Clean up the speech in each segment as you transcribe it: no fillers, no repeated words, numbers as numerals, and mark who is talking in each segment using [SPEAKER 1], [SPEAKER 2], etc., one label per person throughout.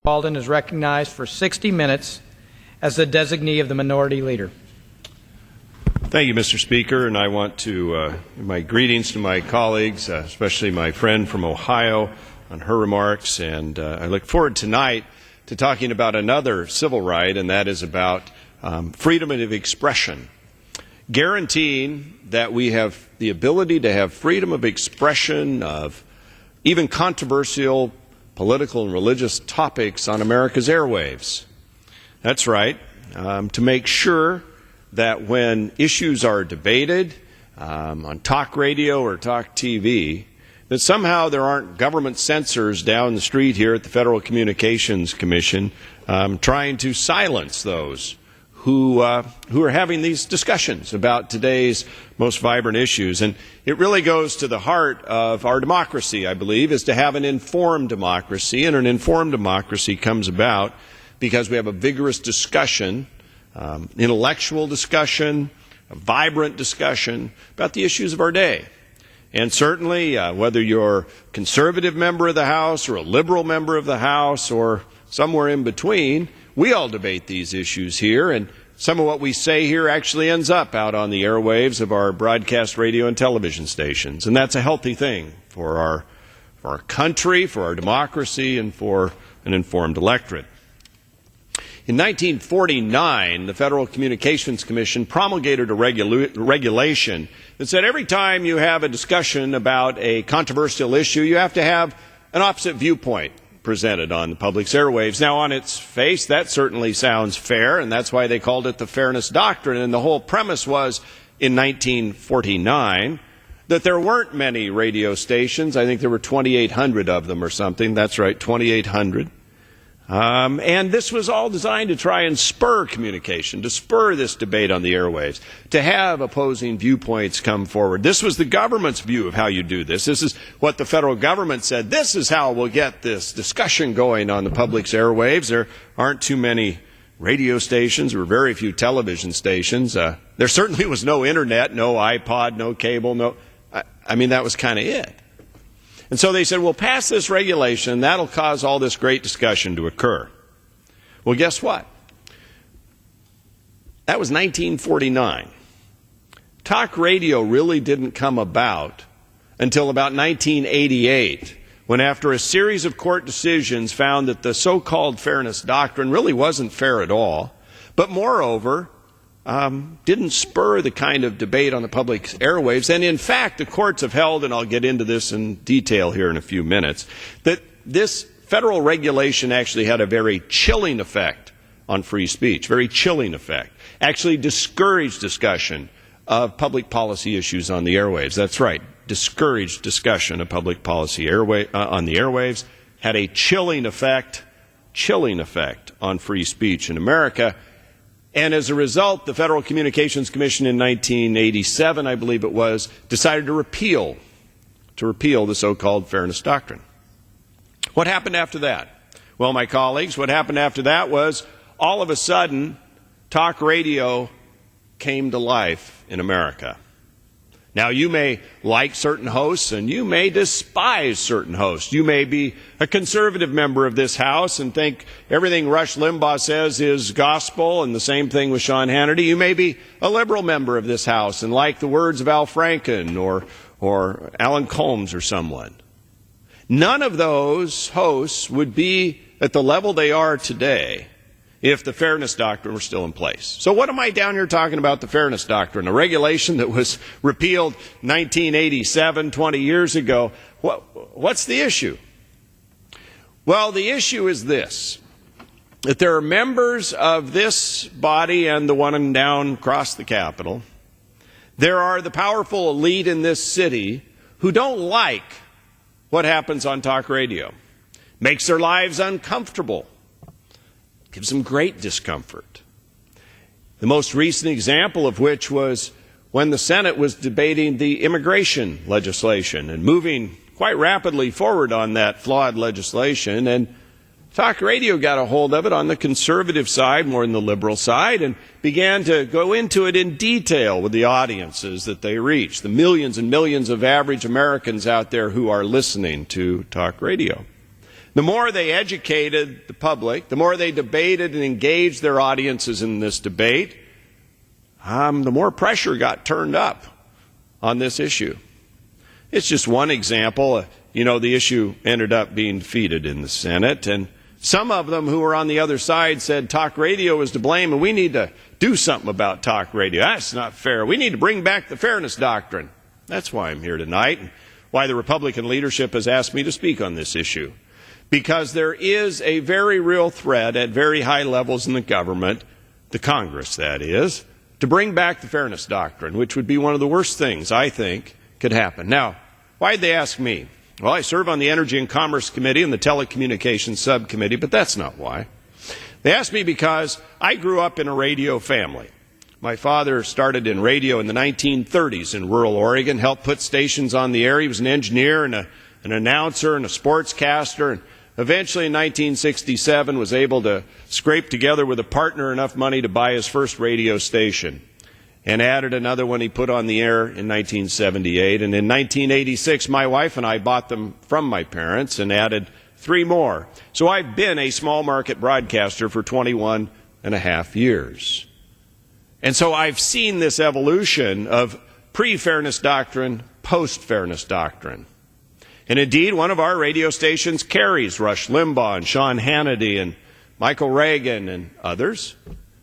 [SPEAKER 1] Walden is recognized for 60 minutes as the designee of the Minority Leader.
[SPEAKER 2] Thank you, Mr. Speaker, and I want to my greetings to my colleagues, especially my friend from Ohio, on her remarks, and I look forward tonight to talking about another civil right, and that is about freedom of expression. Guaranteeing that we have the ability to have freedom of expression of even controversial political and religious topics on America's airwaves. That's right, to make sure that when issues are debated on talk radio or talk TV, that somehow there aren't government censors down the street here at the Federal Communications Commission trying to silence those who are having these discussions about today's most vibrant issues. And it really goes to the heart of our democracy, I believe, is to have an informed democracy. And an informed democracy comes about because we have a vigorous discussion, intellectual discussion, a vibrant discussion about the issues of our day. And certainly, whether you're a conservative member of the House or a liberal member of the House or somewhere in between, we all debate these issues here, and some of what we say here actually ends up out on the airwaves of our broadcast radio and television stations. And that's a healthy thing for our country, for our democracy, and for an informed electorate. In 1949, the Federal Communications Commission promulgated a regulation that said every time you have a discussion about a controversial issue, you have to have an opposite viewpoint presented on the public's airwaves. Now, on its face, that certainly sounds fair, and that's why they called it the Fairness Doctrine. And the whole premise was, in 1949, that there weren't many radio stations. I think there were 2,800 of them or something. That's right, 2,800. And this was all designed to try and spur communication, to spur this debate on the airwaves, to have opposing viewpoints come forward. This was the government's view of how you do this. This is what the federal government said. This is how we'll get this discussion going on the public's airwaves. There aren't too many radio stations. There were very few television stations. There certainly was no internet, no iPod, no cable, I mean, that was kind of it. And so they said, we'll pass this regulation, and that'll cause all this great discussion to occur. Well, guess what? That was 1949. Talk radio really didn't come about until about 1988, when after a series of court decisions found that the so-called Fairness Doctrine really wasn't fair at all, but moreover, didn't spur the kind of debate on the public's airwaves. And in fact, the courts have held, and I'll get into this in detail here in a few minutes, that this federal regulation actually had a very chilling effect on free speech, very chilling effect. Actually discouraged discussion of public policy issues on the airwaves. That's right, discouraged discussion of public policy on the airwaves, had a chilling effect on free speech in America. And as a result, the Federal Communications Commission in 1987, I believe it was, decided to repeal the so-called Fairness Doctrine. What happened after that? Well, my colleagues, what happened after that was all of a sudden, talk radio came to life in America. Now, you may like certain hosts and you may despise certain hosts. You may be a conservative member of this House and think everything Rush Limbaugh says is gospel, and the same thing with Sean Hannity. You may be a liberal member of this House and like the words of Al Franken or Alan Colmes or someone. None of those hosts would be at the level they are today if the Fairness Doctrine were still in place. So what am I down here talking about the Fairness Doctrine? A regulation that was repealed 1987, 20 years ago. What's the issue? Well, the issue is this, that there are members of this body and the one down across the Capitol. There are the powerful elite in this city who don't like what happens on talk radio. Makes their lives uncomfortable. Gives them great discomfort. The most recent example of which was when the Senate was debating the immigration legislation and moving quite rapidly forward on that flawed legislation, and talk radio got a hold of it on the conservative side more than the liberal side and began to go into it in detail with the audiences that they reach, the millions and millions of average Americans out there who are listening to talk radio. The more they educated the public, the more they debated and engaged their audiences in this debate, the more pressure got turned up on this issue. It's just one example. The issue ended up being defeated in the Senate, and some of them who were on the other side said talk radio is to blame and we need to do something about talk radio. That's not fair. We need to bring back the Fairness Doctrine. That's why I'm here tonight, and why the Republican leadership has asked me to speak on this issue. Because there is a very real threat at very high levels in the government, the Congress that is, to bring back the Fairness Doctrine, which would be one of the worst things, I think, could happen. Now, why'd they ask me? Well, I serve on the Energy and Commerce Committee and the Telecommunications Subcommittee, but that's not why. They asked me because I grew up in a radio family. My father started in radio in the 1930s in rural Oregon, helped put stations on the air. He was an engineer and an announcer and a sportscaster, and eventually in 1967 was able to scrape together with a partner enough money to buy his first radio station, and added another one he put on the air in 1978. And in 1986, my wife and I bought them from my parents and added 3 more. So I've been a small market broadcaster for 21 and a half years. And so I've seen this evolution of pre-Fairness Doctrine, post-Fairness Doctrine. And indeed, one of our radio stations carries Rush Limbaugh and Sean Hannity and Michael Reagan and others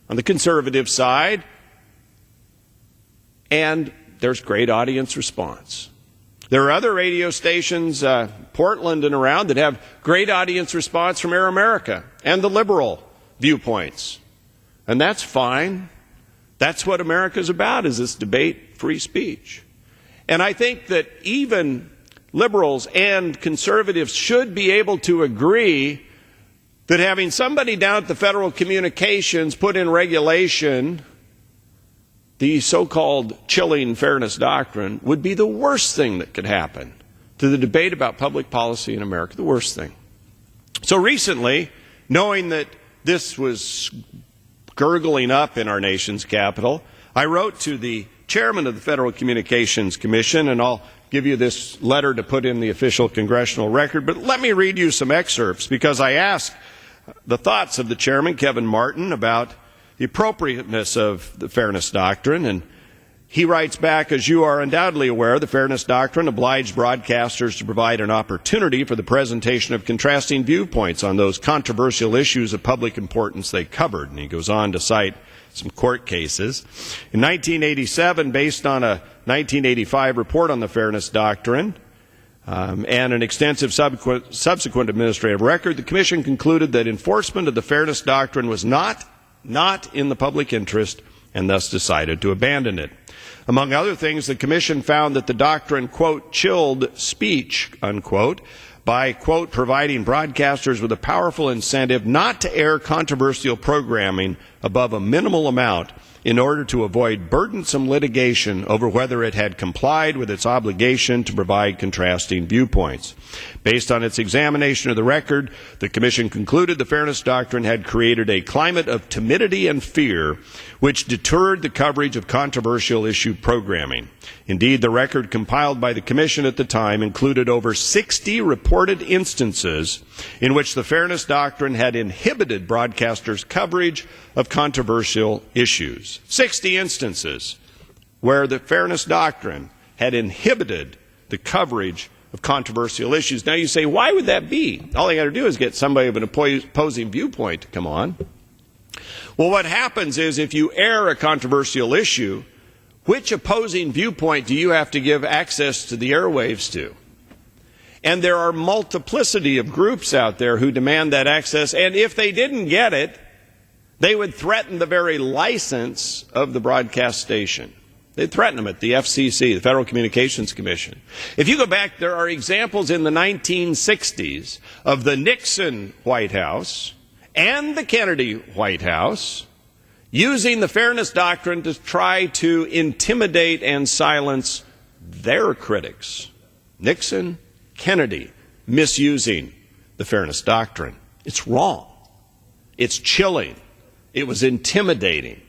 [SPEAKER 2] on the conservative side. And there's great audience response. There are other radio stations, Portland and around, that have great audience response from Air America and the liberal viewpoints. And that's fine. That's what America's about, is this debate, free speech. And I think that even liberals and conservatives should be able to agree that having somebody down at the Federal Communications put in regulation the so-called chilling Fairness Doctrine would be the worst thing that could happen to the debate about public policy in America, the worst thing. So recently, knowing that this was gurgling up in our nation's capital, I wrote to the chairman of the Federal Communications Commission, and I'll give you this letter to put in the official congressional record, but let me read you some excerpts, because I asked the thoughts of the chairman, Kevin Martin, about the appropriateness of the Fairness Doctrine. And he writes back, as you are undoubtedly aware, the Fairness Doctrine obliged broadcasters to provide an opportunity for the presentation of contrasting viewpoints on those controversial issues of public importance they covered. And he goes on to cite some court cases. In 1987, based on a 1985 report on the Fairness Doctrine and an extensive subsequent administrative record, the Commission concluded that enforcement of the Fairness Doctrine was not in the public interest, and thus decided to abandon it. Among other things, the Commission found that the doctrine, quote, chilled speech, unquote, by, quote, providing broadcasters with a powerful incentive not to air controversial programming above a minimal amount in order to avoid burdensome litigation over whether it had complied with its obligation to provide contrasting viewpoints. Based on its examination of the record, the Commission concluded the Fairness Doctrine had created a climate of timidity and fear which deterred the coverage of controversial issue programming. Indeed, the record compiled by the Commission at the time included over 60 reported instances in which the Fairness Doctrine had inhibited broadcasters' coverage of controversial issues. 60 instances where the Fairness Doctrine had inhibited the coverage of controversial issues. Now you say, why would that be? All they got to do is get somebody of an opposing viewpoint to come on. Well, what happens is if you air a controversial issue, which opposing viewpoint do you have to give access to the airwaves to? And there are multiplicity of groups out there who demand that access, and if they didn't get it, they would threaten the very license of the broadcast station. They'd threaten them at the FCC, the Federal Communications Commission. If you go back, there are examples in the 1960s of the Nixon White House and the Kennedy White House using the Fairness Doctrine to try to intimidate and silence their critics. Nixon, Kennedy, misusing the Fairness Doctrine. It's wrong. It's chilling. It was intimidating.